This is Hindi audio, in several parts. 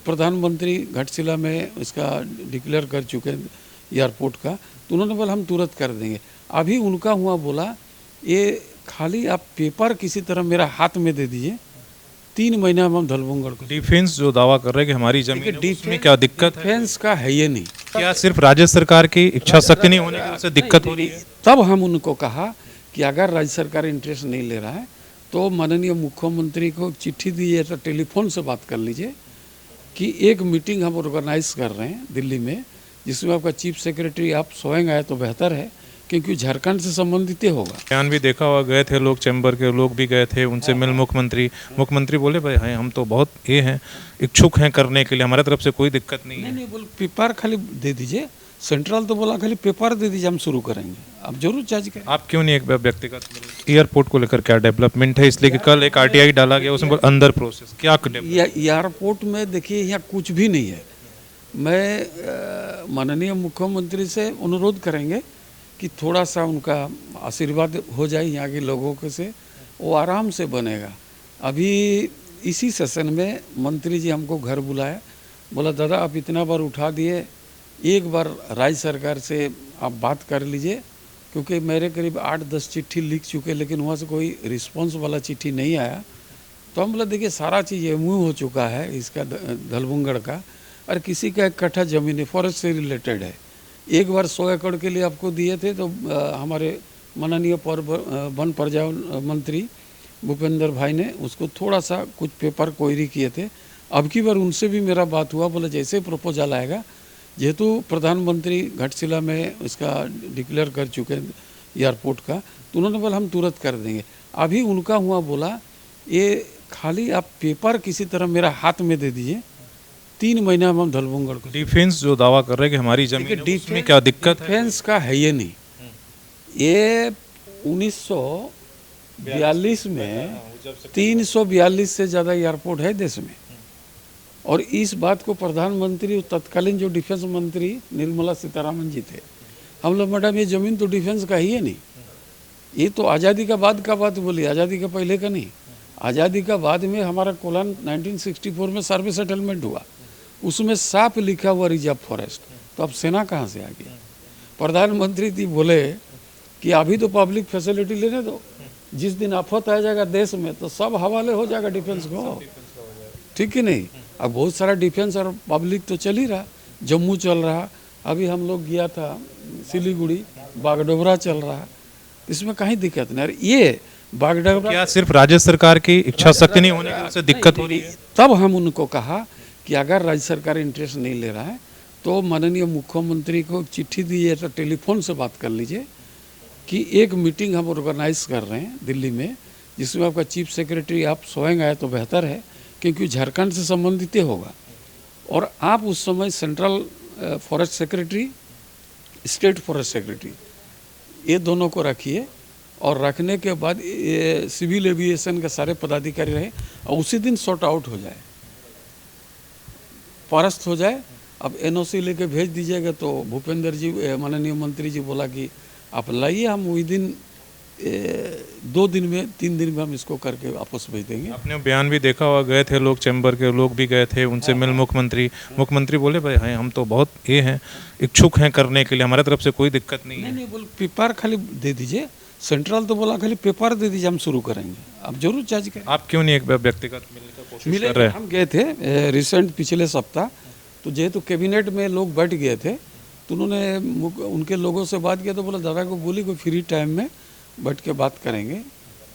प्रधानमंत्री घाटशिला में इसका डिक्लेयर कर चुके हैं एयरपोर्ट का, तो उन्होंने बोला हम तुरंत कर देंगे। अभी उनका हुआ बोला ये खाली आप पेपर किसी तरह मेरा हाथ में दे दीजिए, 3 महीना में हम धलबुंगड़ को। डिफेंस जो दावा कर रहे हैं कि हमारी जमीन है, उसमें क्या दिक्कत है? डिफेंस का है ये नहीं, क्या सिर्फ राज्य सरकार की इच्छा शक्ति नहीं होने की वजह से दिक्कत हो रही है? तब हम उनको कहा कि अगर राज्य सरकार इंटरेस्ट नहीं ले रहा है तो माननीय मुख्यमंत्री को चिट्ठी दीजिए, तो टेलीफोन से बात कर लीजिए कि एक मीटिंग हम ऑर्गेनाइज कर रहे हैं दिल्ली में, जिसमें आपका चीफ सेक्रेटरी आप स्वयं आए तो बेहतर है, क्योंकि झारखंड से संबंधित होगा। बयान भी देखा हुआ, गए थे लोग, चैम्बर के लोग भी गए थे, उनसे मिल मुख्यमंत्री बोले भाई हैं हम तो बहुत ये हैं, इच्छुक हैं करने के लिए, हमारे तरफ से कोई दिक्कत नहीं है। नहीं बोल पेपर खाली दे दीजिए, सेंट्रल तो बोला खाली पेपर दे दीजिए हम शुरू करेंगे, आप जरूर चार्ज करें। आप क्यों नहीं एक व्यक्तिगत एयरपोर्ट को लेकर क्या डेवलपमेंट है? इसलिए कि कल एक आरटीआई डाला गया, उसमें अंदर प्रोसेस क्या एयरपोर्ट में देखिए यहाँ कुछ भी नहीं है। मैं माननीय मुख्यमंत्री से अनुरोध करेंगे कि थोड़ा सा उनका आशीर्वाद हो जाए यहाँ के लोगों के से, वो आराम से बनेगा। अभी इसी सेशन में मंत्री जी हमको घर बुलाया, बोला दादा आप इतना बार उठा दिए, एक बार राज्य सरकार से आप बात कर लीजिए, क्योंकि मेरे करीब 8-10 चिट्ठी लिख चुके, लेकिन वहाँ से कोई रिस्पांस वाला चिट्ठी नहीं आया। तो हम बोला देखिए सारा चीज़ एमओयू हो चुका है इसका धलबुंगड़ का, और किसी का 1 कट्ठा ज़मीन है, फॉरेस्ट से रिलेटेड है। एक बार 100 एकड़ के लिए आपको दिए थे, तो हमारे माननीय वन पर्यावरण मंत्री भूपेंद्र भाई ने उसको थोड़ा सा कुछ पेपर क्वेरी किए थे। अब की बार उनसे भी मेरा बात हुआ, बोला जैसे प्रपोजल आएगा, जेहेतु प्रधानमंत्री घाटशिला में इसका डिक्लेयर कर चुके हैं एयरपोर्ट का, तो उन्होंने बोला हम तुरंत कर देंगे। अभी उनका हुआ बोला ये खाली आप पेपर किसी तरह मेरा हाथ में दे दीजिए, 3 महीना में हम धलबुंगड़ को। डिफेंस जो दावा कर रहे हैं कि हमारी जमीन है, उसमें क्या दिक्कत है? डिफेंस का है ये नहीं, ये 1942 में 342 से ज़्यादा एयरपोर्ट है देश में, और इस बात को प्रधानमंत्री तत्कालीन जो डिफेंस मंत्री निर्मला सीतारामन जी थे, हम लोग मैडम ये ज़मीन तो डिफेंस का ही है नहीं, ये तो आज़ादी का बाद का बात बोली, आज़ादी का पहले का नहीं। आज़ादी का बाद में हमारा कोलन 1964 में सर्वे सेटलमेंट हुआ, उसमें साफ लिखा हुआ रिजर्व फॉरेस्ट, तो अब सेना कहाँ से आ गई? प्रधानमंत्री जी बोले कि अभी तो पब्लिक फैसिलिटी लेने दो, जिस दिन आफत आ जाएगा देश में तो सब हवाले हो जाएगा डिफेंस को, ठीक है नहीं? अब बहुत सारा डिफेंस और पब्लिक तो चल ही रहा, जम्मू चल रहा, अभी हम लोग गया था सिलीगुड़ी, बागडोगरा चल रहा, इसमें कहीं दिक्कत नहीं। ये बागडोगरा क्या सिर्फ राज्य सरकार की इच्छा शक्ति नहीं होने की वजह से दिक्कत हो रही है? तब हम उनको कहा कि अगर राज्य सरकार इंटरेस्ट नहीं ले रहा है तो माननीय मुख्यमंत्री को चिट्ठी दीजिए, तो टेलीफोन से बात कर लीजिए कि एक मीटिंग हम ऑर्गेनाइज कर रहे हैं दिल्ली में, जिसमें आपका चीफ सेक्रेटरी आप स्वयं आए तो बेहतर है, क्योंकि झारखंड से संबंधित होगा, और आप उस समय central forest secretary, state forest secretary, ये दोनों को रखिए, और रखने के बाद सिविल एविएशन के सारे पदाधिकारी रहे, और उसी दिन सॉर्ट आउट हो जाए, फॉरेस्ट हो जाए। अब एनओसी लेके भेज दीजिएगा, तो भूपेंद्र जी माननीय मंत्री जी बोला कि आप लाइए, हम वही दिन 2 दिन में 3 दिन में हम इसको करके वापस भेज देंगे। आपने बयान भी देखा हुआ, गए थे लोग, चैम्बर के लोग भी गए थे, उनसे मिल मुख्यमंत्री बोले भाई हैं हम तो बहुत ये हैं, इच्छुक हैं करने के लिए, हमारे तरफ से कोई दिक्कत नहीं है। नहीं बोल पेपर खाली दे दीजिए, सेंट्रल तो बोला खाली पेपर दे दीजिए हम शुरू करेंगे, आप जरूर चार्ज करें। आप क्यों नहीं एक व्यक्तिगत मिलने का कोशिश कर रहे हैं? हम गए थे रिसेंट पिछले सप्ताह, तो जेहेतु कैबिनेट में लोग बैठ गए थे, तो उन्होंने उनके लोगों से बात किया, तो बोला दादा को बोली कोई फ्री टाइम में बैठ के बात करेंगे,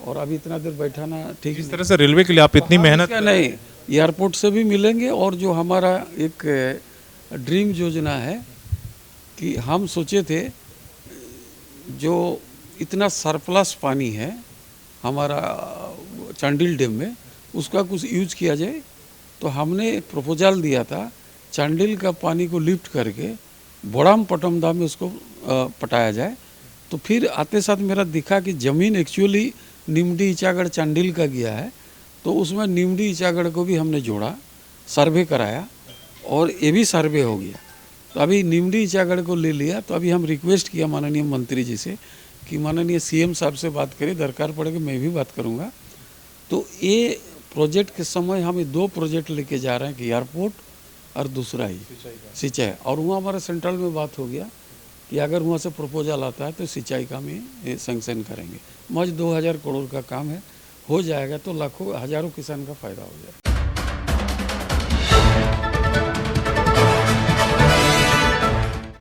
और अभी इतना देर बैठाना ठीक इस तरह से रेलवे के लिए आप इतनी मेहनत क्या नहीं, एयरपोर्ट से भी मिलेंगे, और जो हमारा एक ड्रीम योजना है कि हम सोचे थे जो इतना सरप्लस पानी है हमारा चांडिल डैम में, उसका कुछ यूज किया जाए, तो हमने एक प्रपोजल दिया था चांडिल का पानी को लिफ्ट करके बोड़ाम पटमदा में उसको पटाया जाए। तो फिर आते साथ मेरा दिखा कि ज़मीन एक्चुअली निमडी ईचागढ़ चांडिल का गया है, तो उसमें निमडी ईचागढ़ को भी हमने जोड़ा, सर्वे कराया, और ये भी सर्वे हो गया। तो अभी निमडी ईचागढ़ को ले लिया, तो अभी हम रिक्वेस्ट किया माननीय मंत्री जी से कि माननीय सीएम साहब से बात करें, दरकार पड़ेगी मैं भी बात करूँगा। तो ये प्रोजेक्ट के समय हम 2 प्रोजेक्ट लेके जा रहे हैं कि एयरपोर्ट और दूसरा ही सिंचाई। और वहाँ हमारा सेंट्रल में बात हो गया कि अगर वहाँ से प्रपोजल आता है तो सिंचाई का में सेंक्शन करेंगे। मज 2000 करोड़ का काम है, हो जाएगा तो लाखों हजारों किसान का फ़ायदा हो जाएगा।